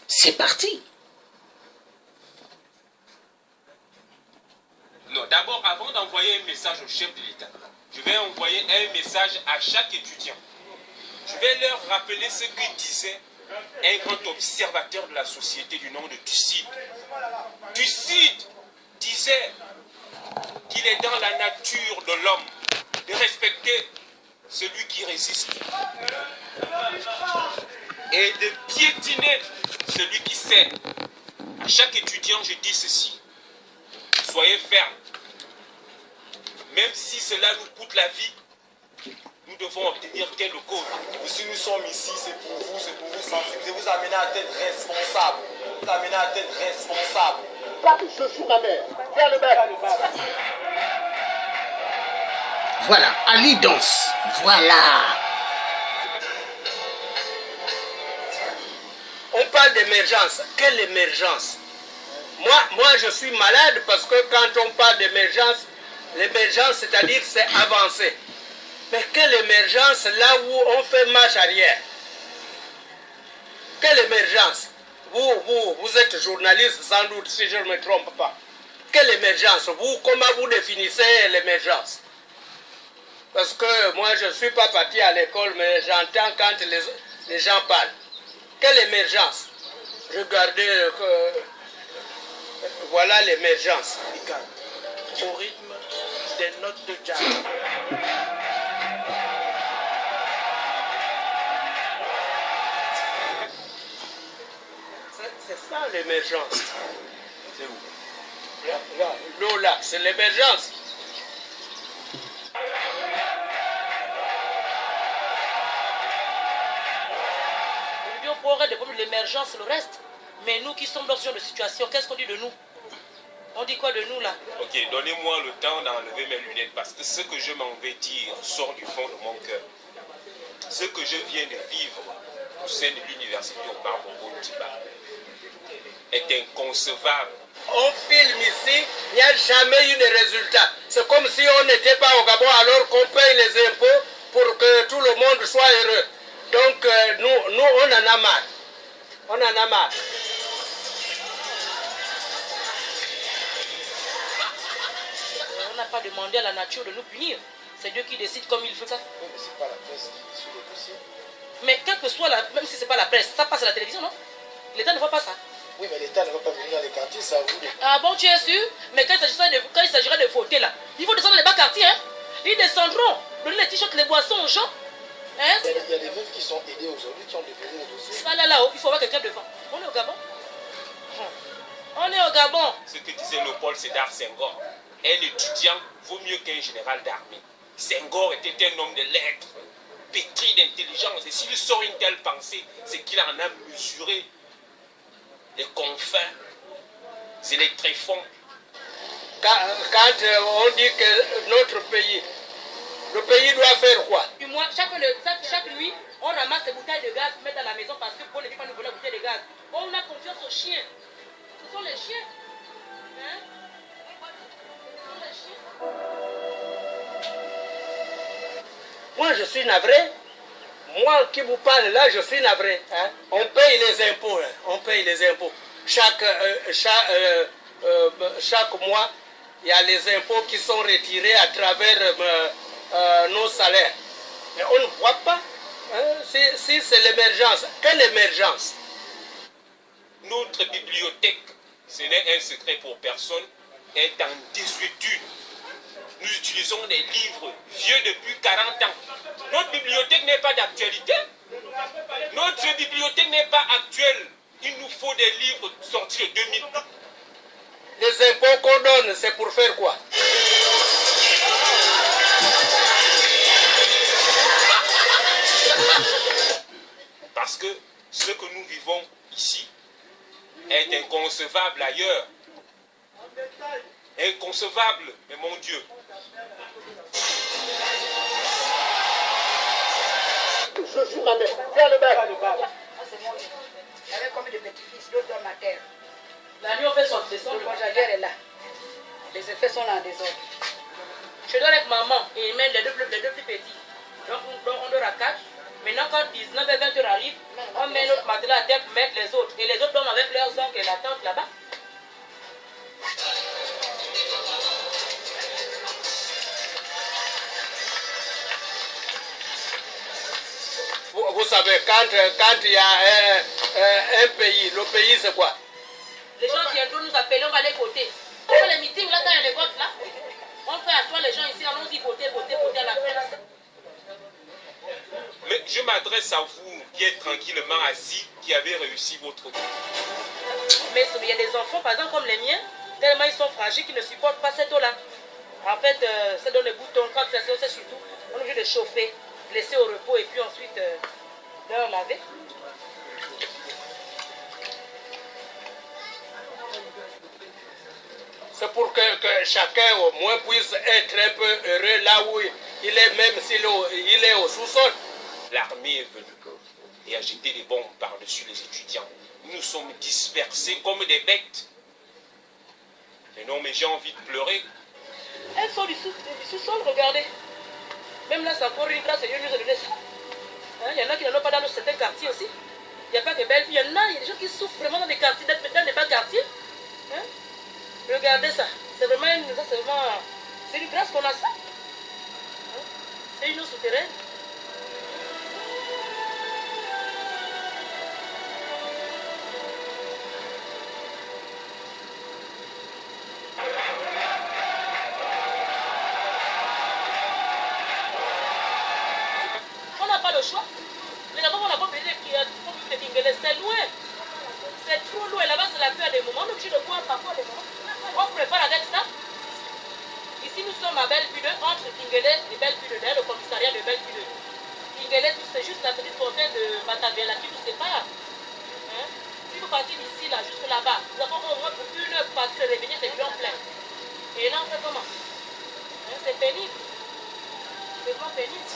C'est parti.
Non, d'abord, avant d'envoyer un message au chef de l'État, je vais envoyer un message à chaque étudiant. Je vais leur rappeler ce que disait un grand observateur de la société du nom de Thucydide. Thucydide disait qu'il est dans la nature de l'homme de respecter celui qui résiste et de piétiner celui qui cède. À chaque étudiant, je dis ceci: soyez ferme. Même si cela nous coûte la vie, nous devons obtenir gain de cause.
Si nous sommes ici, c'est pour vous sensibiliser, vous amener à être responsable. Vous amener à être responsable.
Pas que je suis ma mère. Viens le mec. Voilà, Ali danse. Voilà.
On parle d'émergence. Quelle émergence? Moi, je suis malade parce que quand on parle d'émergence, l'émergence, c'est-à-dire c'est avancer. Mais quelle émergence là où on fait marche arrière? Quelle émergence? Vous êtes journaliste sans doute, si je ne me trompe pas. Quelle émergence? Comment vous définissez l'émergence? Parce que moi, je ne suis pas parti à l'école, mais j'entends quand les gens parlent. Quelle émergence? Regardez, voilà l'émergence.
Au rythme des notes de jazz.
C'est ça l'émergence. C'est où? Là, l'eau là, c'est l'émergence.
Pour des problèmes d'émergence, le reste, Mais nous qui sommes dans ce genre de situation, qu'est-ce qu'on dit de nous? On dit quoi de nous là?
Ok, donnez-moi le temps d'enlever mes lunettes parce que ce que je m'en vais dire sort du fond de mon cœur. Ce que je viens de vivre au sein de l'université au Bambo-Tiba est inconcevable.
On filme ici, il n'y a jamais eu de résultat. C'est comme si on n'était pas au Gabon alors qu'on paye les impôts pour que tout le monde soit heureux. Donc nous on en a marre. On en a marre.
On n'a pas demandé à la nature de nous punir. C'est Dieu qui décide comme il veut ça.
Oui, mais c'est pas la presse qui suit le dossier.
Mais quelle que soit la... Même si c'est pas la presse, ça passe à la télévision, non? L'État ne voit pas ça.
Oui, mais l'État ne va pas venir dans les quartiers, ça vous.
Ah bon, tu es sûr? Mais quand il s'agira de voter là, il faut descendre les bas quartiers, hein? Ils descendront, donner les t-shirts, les boissons aux gens. Hein?
Il y a des meufs qui sont aidés aujourd'hui, qui ont déposé les dossiers.
C'est pas là-haut, il faut avoir quelqu'un devant. On est au Gabon. On est au Gabon.
Ce que disait le Paul Sédar Senghor, un étudiant vaut mieux qu'un général d'armée. Senghor était un homme de lettres, pétri d'intelligence. Et s'il sort une telle pensée, c'est qu'il en a mesuré les confins et les tréfonds.
Quand on dit que notre pays, le pays doit faire quoi?
Puis moi, chaque nuit, on ramasse des bouteilles de gaz, mettre dans la maison parce que Paul ne peut pas nous voler la bouteille de gaz. On a confiance aux chiens. Ce sont les chiens. Hein? Ce sont les chiens.
Moi, je suis navré. Moi qui vous parle là, je suis navré. Hein? On paye les impôts. Hein? On paye les impôts. Chaque mois, il y a les impôts qui sont retirés à travers nos salaires. Mais on ne voit pas. Hein? Si c'est l'émergence, quelle émergence?
Notre bibliothèque, ce n'est un secret pour personne, est en désuétude. Nous utilisons des livres vieux depuis 40 ans. Notre bibliothèque n'est pas d'actualité. Notre bibliothèque n'est pas actuelle. Il nous faut des livres sortis de 2000.
Les impôts qu'on donne, c'est pour faire quoi?
Parce que ce que nous vivons ici est inconcevable ailleurs. Inconcevable, mais mon Dieu.
Je suis ma mère. Viens le bain.
Il y avait combien de petits-fils, d'autres dans ma terre.
La nuit, on fait son descente.
Le congélateur est là. Les effets sont là en désordre.
Je dors avec maman et même les deux plus petits. Donc on dort à 4. Maintenant, quand 19 et 20 heures arrivent, on met notre matelas à terre pour mettre les autres. Et les autres dorment avec leurs oncles et la tante là-bas.
Vous savez, quand il y a un pays, le pays c'est quoi?
Les gens viendront nous appeler, on va les voter. On fait les meetings là, quand il y a les votes là. On fait asseoir les gens ici, allons-y voter à la fin.
Mais je m'adresse à vous qui êtes tranquillement assis, qui avez réussi votre vie.
Mais il y a des enfants, par exemple comme les miens, tellement ils sont fragiles qu'ils ne supportent pas cette eau-là. En fait, ça donne des boutons. Quand c'est surtout, on est obligé de chauffer, laisser au repos et puis ensuite leur laver.
C'est pour que chacun au moins puisse être un peu heureux là où il est, même s'il est au sous-sol.
L'armée est venue et a jeté des bombes par-dessus les étudiants. Nous nous sommes dispersés comme des bêtes. Et non, mais j'ai envie de pleurer.
Elles sont du sous-sol, regardez. Même là, c'est encore une grâce, Dieu nous a donné ça. Il y en a qui n'en ont pas dans certains quartiers aussi. Il n'y a pas que Belleville, il y en a des gens qui souffrent vraiment dans des quartiers, dans des bas quartiers. Hein? Regardez ça. C'est vraiment une grâce qu'on a ça. Hein? C'est une eau souterraine. On n'a pas le choix. Les enfants, on n'a pas besoin de Kingelé, c'est loin. C'est trop loin. Là-bas, c'est la pluie à des moments. On est obligé de boire parfois des moments. On prépare avec ça. Ici, nous sommes à Belleville, entre Kingelé et Belleville, le commissariat de Belleville. Kingelé, c'est juste la petite fontaine de Matavia là qui nous sépare. Hein? Si vous
partir d'ici là, jusque là-bas. Nous avons au moins pour 1 heure passer, revenir, c'est bien plein. Et là, on fait comment? C'est pénible. C'est vraiment pénible.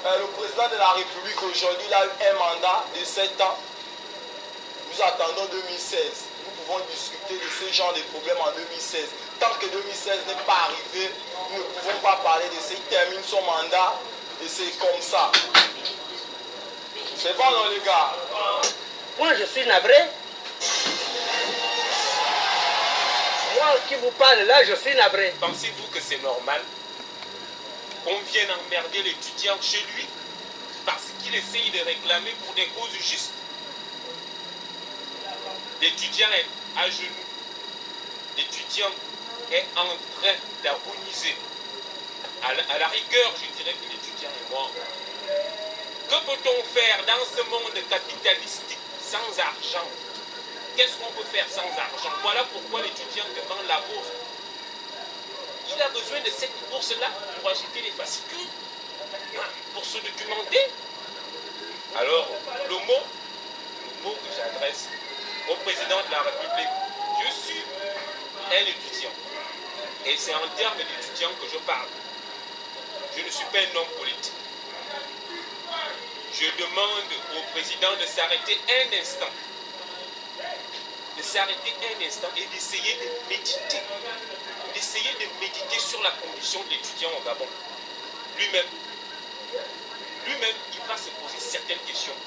Le président de la République aujourd'hui, il a eu un mandat de 7 ans. Nous attendons 2016. Nous pouvons discuter de ce genre de problèmes en 2016. Tant que 2016 n'est pas arrivé, nous ne pouvons pas parler de ça. Il termine son mandat et c'est comme ça. C'est bon, non, les gars?
Moi, je suis navré. Moi qui vous parle là, je suis navré.
Pensez-vous que c'est normal qu'on vienne emmerder l'étudiant chez lui parce qu'il essaye de réclamer pour des causes justes? L'étudiant est à genoux. L'étudiant est en train d'agoniser. À la rigueur, je dirais que l'étudiant est mort. Que peut-on faire dans ce monde capitalistique sans argent? Qu'est-ce qu'on peut faire sans argent? Voilà pourquoi l'étudiant demande la bourse. Il a besoin de cette bourse-là pour acheter les fascicules, pour se documenter. Alors, le mot que j'adresse au président de la République, je suis un étudiant. Et c'est en termes d'étudiant que je parle. Je ne suis pas un homme politique. Je demande au président de s'arrêter un instant. De s'arrêter un instant et d'essayer de méditer. D'essayer de méditer sur la condition de l'étudiant au Gabon. Lui-même, il va se poser certaines questions.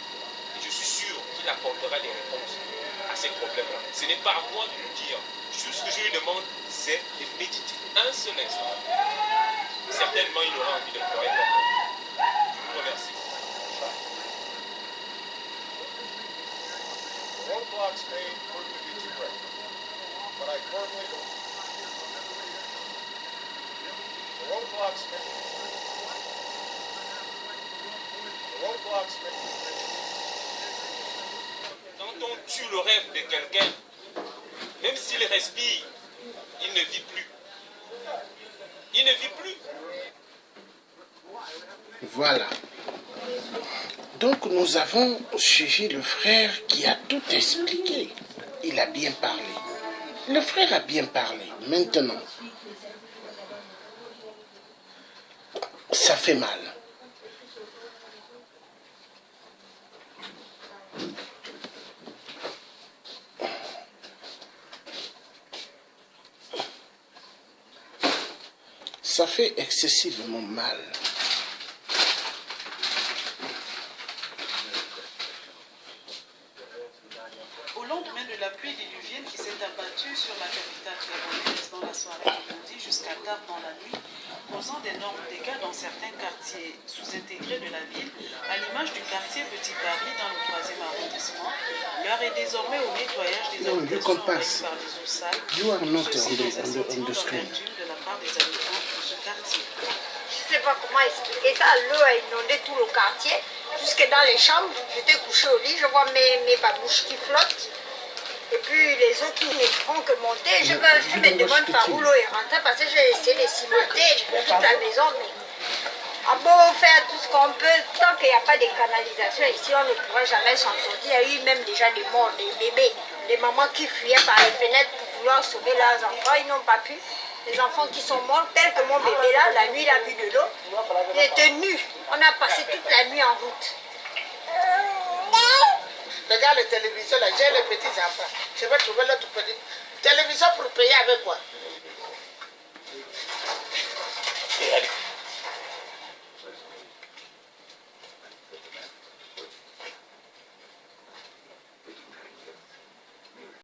Et je suis sûr qu'il apportera des réponses à ces problèmes-là. Ce n'est pas à moi de le dire. Tout ce que je lui demande, c'est de méditer un seul instant. Certainement, il aura envie de pleurer. Je vous remercie.
Roadblocks may prove to be too great, but I firmly believe the roadblocks may
Quand on tue le rêve de quelqu'un, même s'il respire, il ne vit plus. Il ne vit plus.
Voilà. Donc nous avons jugé le frère qui a tout expliqué. Il a bien parlé. Le frère a bien parlé. Maintenant, ça fait mal. Ça fait excessivement mal.
Au lendemain de la pluie diluvienne qui s'est abattue sur la capitale gabonaise dans la soirée de lundi jusqu'à tard dans la nuit, causant d'énormes dégâts dans certains quartiers sous-intégrés de la ville, à l'image du quartier Petit Paris dans le 3e arrondissement, l'heure est désormais au nettoyage des habitations envahies par les eaux sales. Ceci dans un sentiment d'amertume de la part des habitants de ce quartier.
Je ne sais pas comment expliquer ça. L'eau a inondé tout le quartier, jusque dans les chambres. J'étais couché au lit, je vois mes babouches qui flottent. Et puis les eaux qui ne font que monter. Je me demande par où l'eau est rentrée parce que j'ai essayé de cimenter toute la maison. Mais à beau faire tout ce qu'on peut, tant qu'il n'y a pas de canalisation ici, on ne pourra jamais s'en sortir. Il y a eu même déjà des morts, des bébés, des mamans qui fuyaient par les fenêtres pour pouvoir sauver leurs enfants. Ils n'ont pas pu. Les enfants qui sont morts, tel que mon bébé là, la nuit il a bu de l'eau. Il était nu. On a passé toute la nuit en route.
Regarde la télévision, là, j'ai les petits enfants. Je vais trouver l'autre petit. Télévision pour payer avec quoi?